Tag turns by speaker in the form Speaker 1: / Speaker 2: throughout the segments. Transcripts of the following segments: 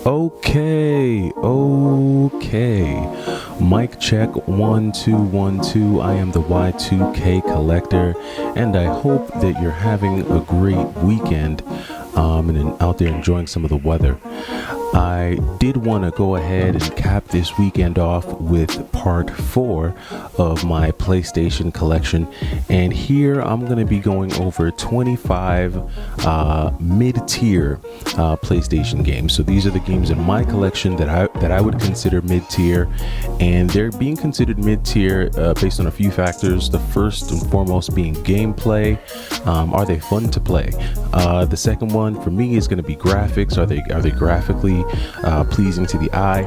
Speaker 1: Okay. Mic check 1 2 1 2. I am the Y2K collector, and I hope that you're having a great weekend and out there enjoying some of the weather. I did want to go ahead and cap this weekend off with part 4 of my PlayStation collection, and here I'm going to be going over 25 mid-tier PlayStation games. So these are the games in my collection that I would consider mid-tier, and they're being considered mid-tier based on a few factors. The first and foremost being gameplay. Are they fun to play? The second one for me is going to be graphics. Are they graphically pleasing to the eye?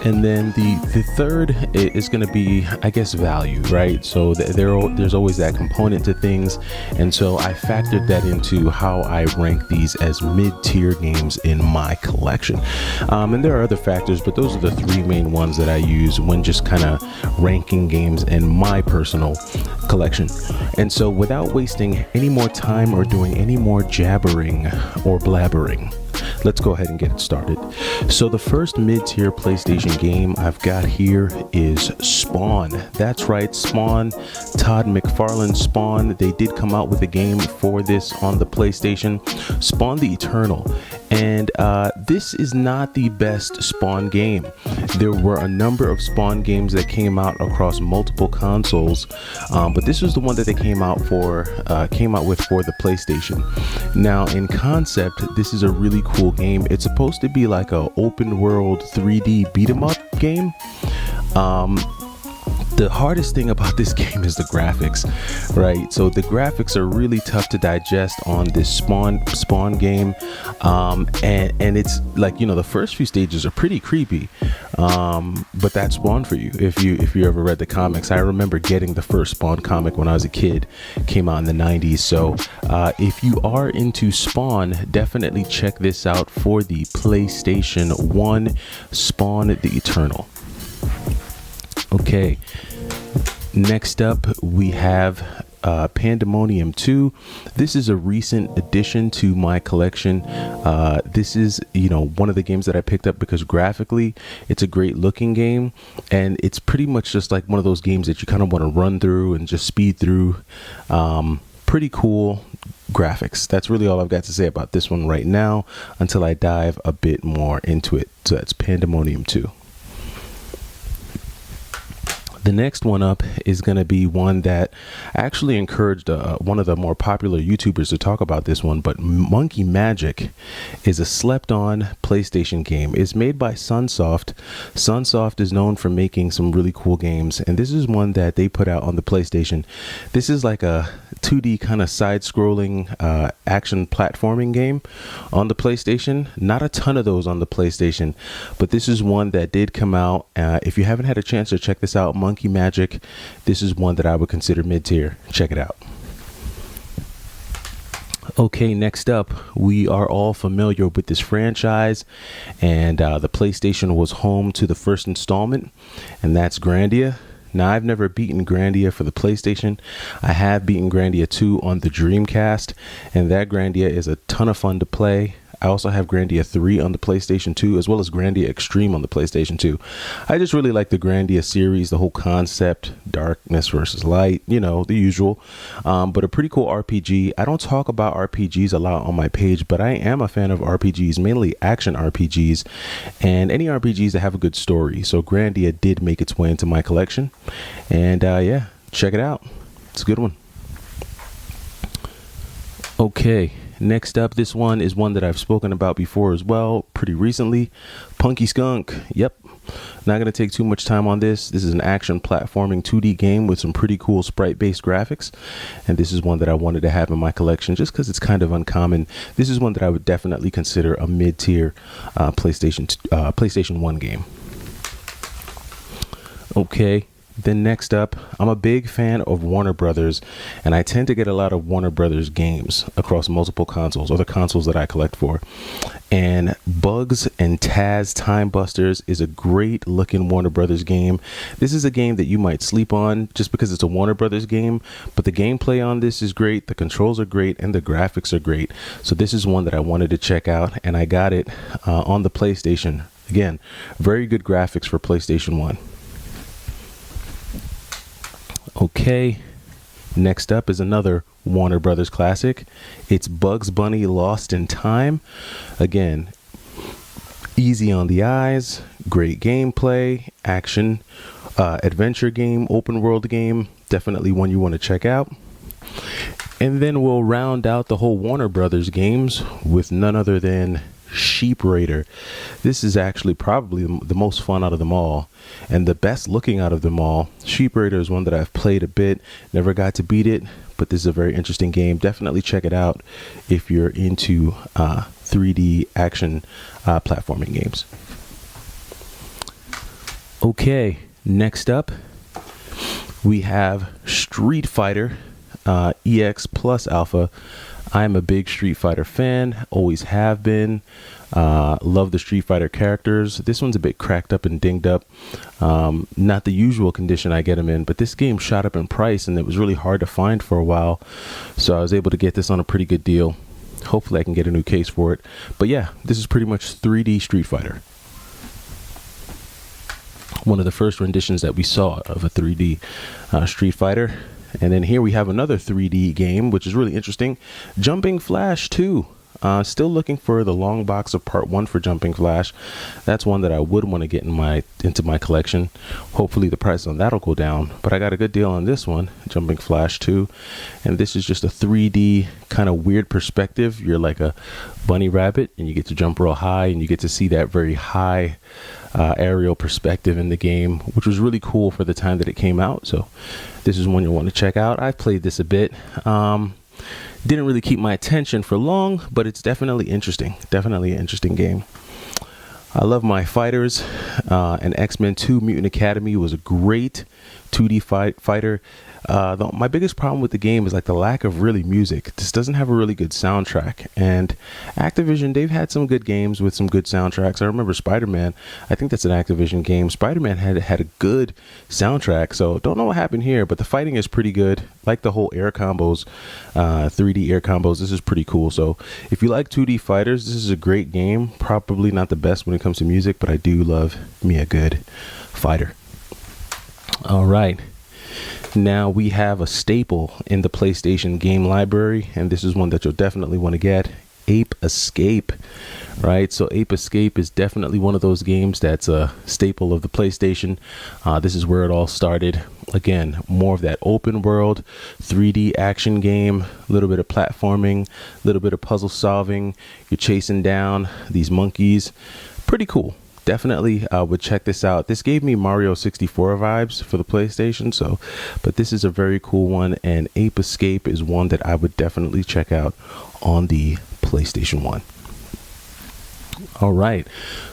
Speaker 1: And then the third is going to be, I guess, value, right? So there's always that component to things, and so I factored that into how I rank these as mid-tier games in my collection. And there are other factors, but those are the three main ones that I use when just kind of ranking games in my personal collection. And so without wasting any more time or doing any more jabbering or blabbering, let's go ahead and get it started. So the first mid-tier PlayStation game I've got here is Spawn. That's right, Spawn. Todd McFarlane's Spawn. They did come out with a game for this on the PlayStation, Spawn the Eternal. And this is not the best Spawn game. There were a number of Spawn games that came out across multiple consoles, but this was the one that they came out with for the PlayStation. Now, in concept, this is a really cool game. It's supposed to be like a open world 3D beat 'em up game. The hardest thing about this game is the graphics, right? So the graphics are really tough to digest on this Spawn game, and it's like, the first few stages are pretty creepy, but that's Spawn for you. If you ever read the comics, I remember getting the first Spawn comic when I was a kid. Came out in the 90s. So if you are into Spawn, definitely check this out for the PlayStation 1, Spawn the Eternal. Okay, next up we have Pandemonium 2. This is a recent addition to my collection. This is, one of the games that I picked up because graphically it's a great looking game, and it's pretty much just like one of those games that you kind of want to run through and just speed through. Pretty cool graphics. That's really all I've got to say about this one right now until I dive a bit more into it. So that's Pandemonium 2. The next one up is going to be one that I actually encouraged one of the more popular YouTubers to talk about this one, but Monkey Magic is a slept-on PlayStation game. It's made by Sunsoft. Sunsoft is known for making some really cool games, and this is one that they put out on the PlayStation. This is like a 2D kind of side-scrolling action platforming game on the PlayStation. Not a ton of those on the PlayStation, but this is one that did come out. If you haven't had a chance to check this out, Monkey Magic, this is one that I would consider mid-tier. Check it out. Okay, next up, we are all familiar with this franchise, and the PlayStation was home to the first installment, and that's Grandia. Now, I've never beaten Grandia for the PlayStation. I have beaten Grandia 2 on the Dreamcast, and that Grandia is a ton of fun to play. I also have Grandia 3 on the PlayStation 2, as well as Grandia Extreme on the PlayStation 2. I just really like the Grandia series, the whole concept, darkness versus light, the usual. But a pretty cool RPG. I don't talk about RPGs a lot on my page, but I am a fan of RPGs, mainly action RPGs, and any RPGs that have a good story. So Grandia did make its way into my collection. And yeah, check it out. It's a good one. Okay. Next up, this one is one that I've spoken about before as well, pretty recently. Punky Skunk. Yep. Not going to take too much time on this. This is an action platforming 2D game with some pretty cool sprite-based graphics. And this is one that I wanted to have in my collection just because it's kind of uncommon. This is one that I would definitely consider a mid-tier PlayStation 1 game. Okay. Then next up, I'm a big fan of Warner Brothers, and I tend to get a lot of Warner Brothers games across multiple consoles, or the consoles that I collect for. And Bugs and Taz Time Busters is a great looking Warner Brothers game. This is a game that you might sleep on just because it's a Warner Brothers game, but the gameplay on this is great, the controls are great, and the graphics are great. So this is one that I wanted to check out, and I got it on the PlayStation. Again, very good graphics for PlayStation 1. Okay, next up is another Warner Brothers classic. It's Bugs Bunny Lost in Time. Again, easy on the eyes, great gameplay, action, adventure game, open world game. Definitely one you want to check out. And then we'll round out the whole Warner Brothers games with none other than Sheep Raider. This is actually probably the most fun out of them all and the best looking out of them all. Sheep Raider is one that I've played a bit, never got to beat it, but this is a very interesting game. Definitely check it out if you're into 3D action platforming games. Okay, next up we have Street Fighter EX Plus Alpha. I'm a big Street Fighter fan, always have been. Love the Street Fighter characters. This one's a bit cracked up and dinged up. Not the usual condition I get them in, but this game shot up in price and it was really hard to find for a while. So I was able to get this on a pretty good deal. Hopefully I can get a new case for it. But yeah, this is pretty much 3D Street Fighter. One of the first renditions that we saw of a 3D Street Fighter. And then here we have another 3D game, which is really interesting. Jumping Flash 2. Still looking for the long box of part 1 for Jumping Flash. That's one that I would want to get into my collection. Hopefully the price on that'll go down. But I got a good deal on this one, Jumping Flash 2. And this is just a 3D kind of weird perspective. You're like a bunny rabbit and you get to jump real high and you get to see that very high aerial perspective in the game, which was really cool for the time that it came out. So this is one you'll want to check out. I've played this a bit. Didn't really keep my attention for long, but it's definitely interesting. Definitely an interesting game. I love my fighters. And XMen 2 Mutant Academy was a great 2D fighter. My biggest problem with the game is like the lack of really music. This doesn't have a really good soundtrack, and Activision, they've had some good games with some good soundtracks. I remember Spider-Man, I think that's an Activision game. Spider-Man had a good soundtrack, so don't know what happened here, but the fighting is pretty good. Like the whole air combos, 3D air combos, this is pretty cool. So if you like 2D fighters, this is a great game. Probably not the best when it comes to music, but I do love me a good fighter. All right. Now we have a staple in the PlayStation game library, and this is one that you'll definitely want to get. Ape Escape, right? So Ape Escape is definitely one of those games that's a staple of the PlayStation. This is where it all started. Again, more of that open world 3D action game, a little bit of platforming, a little bit of puzzle solving. You're chasing down these monkeys. Pretty cool. Definitely would check this out. This gave me Mario 64 vibes for the PlayStation, but this is a very cool one, and Ape Escape is one that I would definitely check out on the PlayStation 1. All right,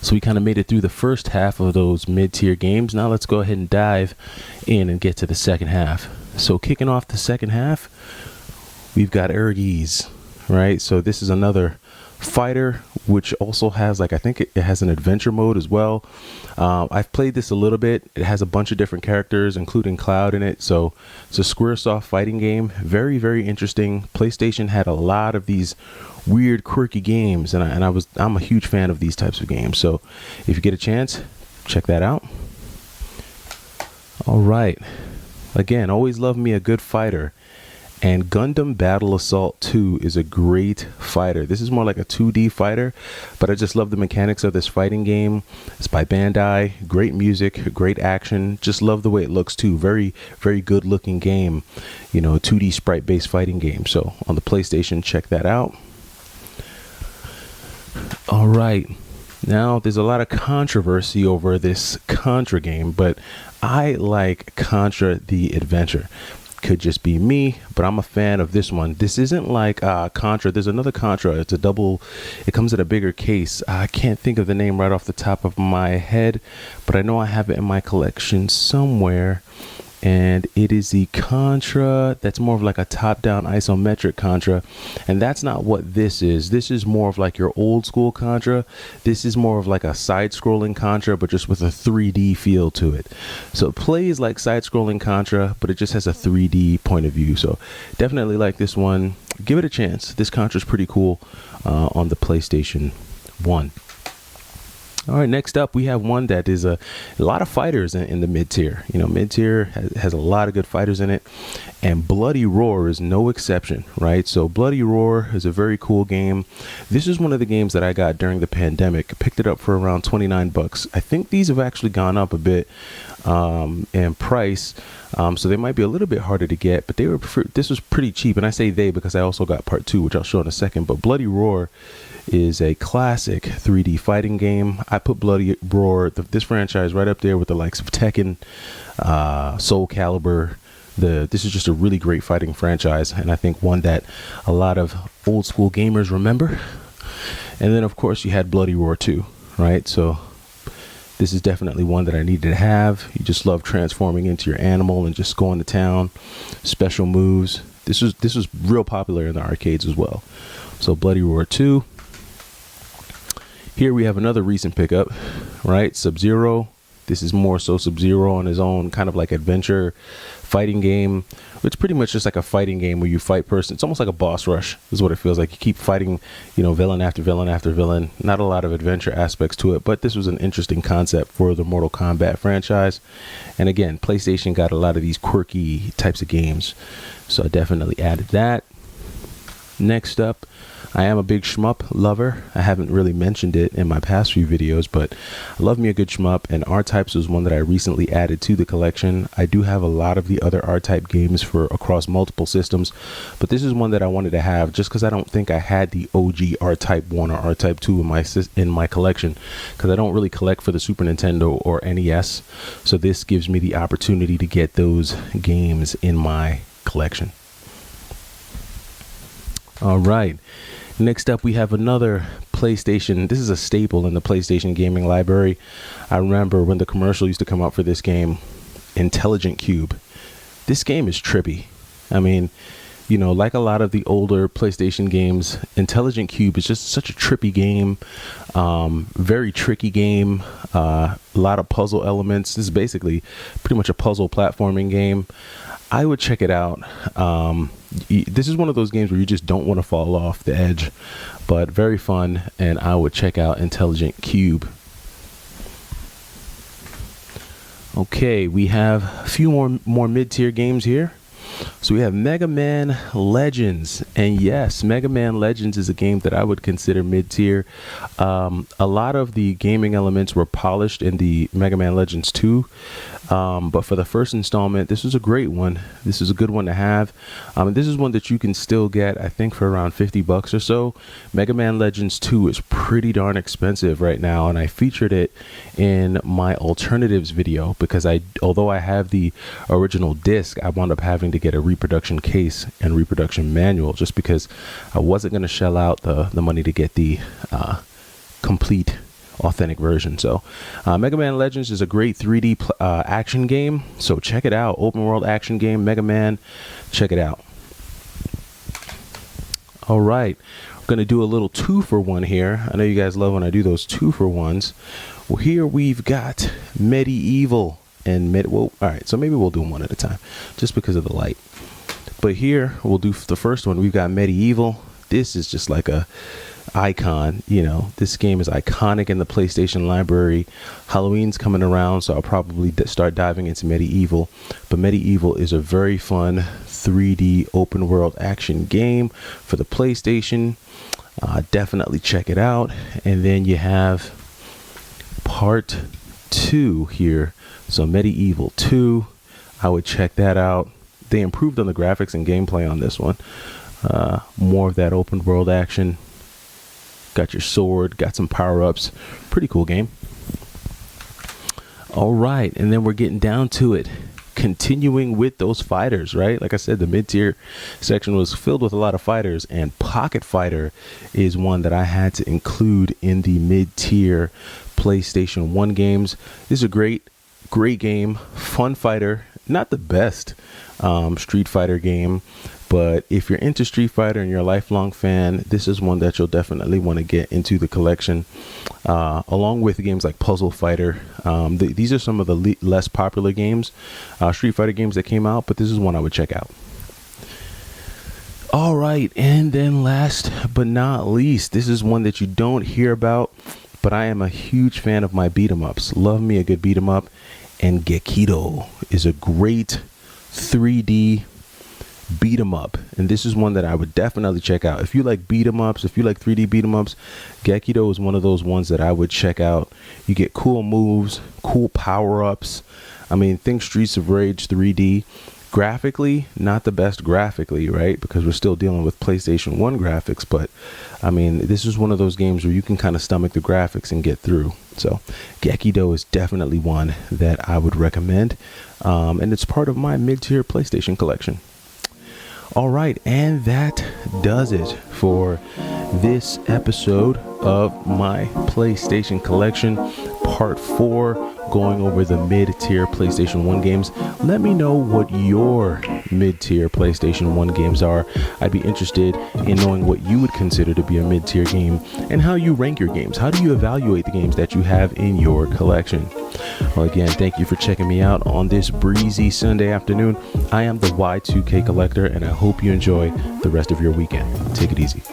Speaker 1: so we kind of made it through the first half of those mid-tier games. Now let's go ahead and dive in and get to the second half. So kicking off the second half, we've got Ergies, right? So this is another fighter, which also has, like, I think it has an adventure mode as well. I've played this a little bit. It has a bunch of different characters, including Cloud in it. So it's a Squaresoft fighting game. Very, very interesting. PlayStation had a lot of these weird, quirky games, and I'm a huge fan of these types of games. So if you get a chance, check that out. All right. Again, always love me a good fighter. And Gundam Battle Assault 2 is a great fighter. This is more like a 2D fighter, but I just love the mechanics of this fighting game. It's by Bandai. Great music, great action. Just love the way it looks too. Very, very good looking game. You know, a 2D sprite based fighting game. So on the PlayStation, check that out. All right. Now, there's a lot of controversy over this Contra game, but I like Contra The Adventure. Could just be me, but I'm a fan of this one. This isn't like Contra. There's another Contra. It's a double. It comes in a bigger case. I can't think of the name right off the top of my head, but I know I have it in my collection somewhere. and it is the Contra that's more of like a top-down isometric Contra, and that's not what this is. This is more of like your old school Contra. This is more of like a side-scrolling Contra, but just with a 3D feel to it. So it plays like side-scrolling Contra, but it just has a 3D point of view. So definitely like this one. Give it a chance. This Contra is pretty cool on the PlayStation 1. All right, next up we have one that is a lot of fighters in the mid-tier. You know, mid-tier has a lot of good fighters in it, and Bloody Roar is no exception, right? So Bloody Roar is a very cool game. This is one of the games that I got during the pandemic. Picked it up for around 29 bucks. I think these have actually gone up a bit in price, so they might be a little bit harder to get, but this was pretty cheap. And I say they because I also got part 2, which I'll show in a second. But Bloody Roar is a classic 3D fighting game. I put Bloody Roar, this franchise, right up there with the likes of Tekken, Soul Calibur. This is just a really great fighting franchise, and I think one that a lot of old school gamers remember. And then of course you had Bloody Roar 2, right? So this is definitely one that I needed to have. You just love transforming into your animal and just going to town. Special moves. This was real popular in the arcades as well. So Bloody Roar 2. Here we have another recent pickup, right? SubZero. This is more so SubZero on his own, kind of like adventure fighting game. It's pretty much just like a fighting game where you fight person. It's almost like a boss rush is what it feels like. You keep fighting, you know, villain after villain after villain. Not a lot of adventure aspects to it, but this was an interesting concept for the Mortal Kombat franchise. And again, PlayStation got a lot of these quirky types of games, so I definitely added that. Next up, I am a big shmup lover. I haven't really mentioned it in my past few videos, but I love me a good shmup, and RType was one that I recently added to the collection. I do have a lot of the other RType games for across multiple systems, but this is one that I wanted to have just because I don't think I had the OG RType 1 or RType 2 in my collection, because I don't really collect for the Super Nintendo or NES. So this gives me the opportunity to get those games in my collection. All right. Next up, we have another PlayStation. This is a staple in the PlayStation gaming library. I remember when the commercial used to come out for this game, Intelligent Cube. This game is trippy. I mean, you know, like a lot of the older PlayStation games, Intelligent Cube is just such a trippy game. Very tricky game. A lot of puzzle elements. This is basically pretty much a puzzle platforming game. I would check it out. This is one of those games where you just don't want to fall off the edge, but very fun, and I would check out Intelligent Cube. Okay, we have a few more mid-tier games here. So we have Mega Man Legends, and yes, Mega Man Legends is a game that I would consider mid-tier. A lot of the gaming elements were polished in the Mega Man Legends 2, but for the first installment, this was a great one. This is a good one to have. This is one that you can still get, I think, for around 50 bucks or so. Mega Man Legends 2 is pretty darn expensive right now, and I featured it in my alternatives video because although I have the original disc, I wound up having to get a reproduction case and reproduction manual just because I wasn't going to shell out the money to get the complete authentic version. So Mega Man Legends is a great 3D action game, so check it out. Open world action game, Mega Man, check it out. All right, we're going to do a little 2-for-1 here. I know you guys love when I do those 2-for-1s. Well, here we've got Medieval and well, all right, so maybe we'll do them one at a time just because of the light. But here we'll do the first one. We've got Medieval. This is just like a icon, you know. This game is iconic in the PlayStation library. Halloween's coming around, so I'll probably start diving into Medieval. But Medieval is a very fun 3D open world action game for the PlayStation. Definitely check it out. And then you have part 2 here. So Medieval 2, I would check that out. They improved on the graphics and gameplay on this one. More of that open world action. Got your sword, got some power-ups. Pretty cool game. All right, and then we're getting down to it. Continuing with those fighters, right? Like I said, the mid-tier section was filled with a lot of fighters, and Pocket Fighter is one that I had to include in the mid-tier PlayStation 1 games. This is a great game, fun fighter. not the best Street Fighter game, but if you're into Street Fighter and you're a lifelong fan, this is one that you'll definitely want to get into the collection, along with games like Puzzle Fighter. These are some of the less popular games, Street Fighter games that came out, but this is one I would check out. All right, and then last but not least, this is one that you don't hear about, but I am a huge fan of my beat 'em ups. Love me a good beat 'em up, and Gekkido is a great 3D beat 'em up, and this is one that I would definitely check out. If you like beat 'em ups, if you like 3D beat 'em ups, Gekkido is one of those ones that I would check out. You get cool moves, cool power-ups. I mean, think Streets of Rage 3D. Graphically, not the best graphically, right? Because we're still dealing with PlayStation 1 graphics, but I mean, this is one of those games where you can kind of stomach the graphics and get through. So Gekkido is definitely one that I would recommend, and it's part of my mid-tier PlayStation collection. All right, and that does it for this episode of my PlayStation collection, part 4, going over the mid-tier PlayStation 1 games. Let me know what your mid-tier PlayStation 1 games are. I'd be interested in knowing what you would consider to be a mid-tier game and how you rank your games. How do you evaluate the games that you have in your collection? Well, again, thank you for checking me out on this breezy Sunday afternoon. I am the Y2K Collector, and I hope you enjoy the rest of your weekend. Take it easy.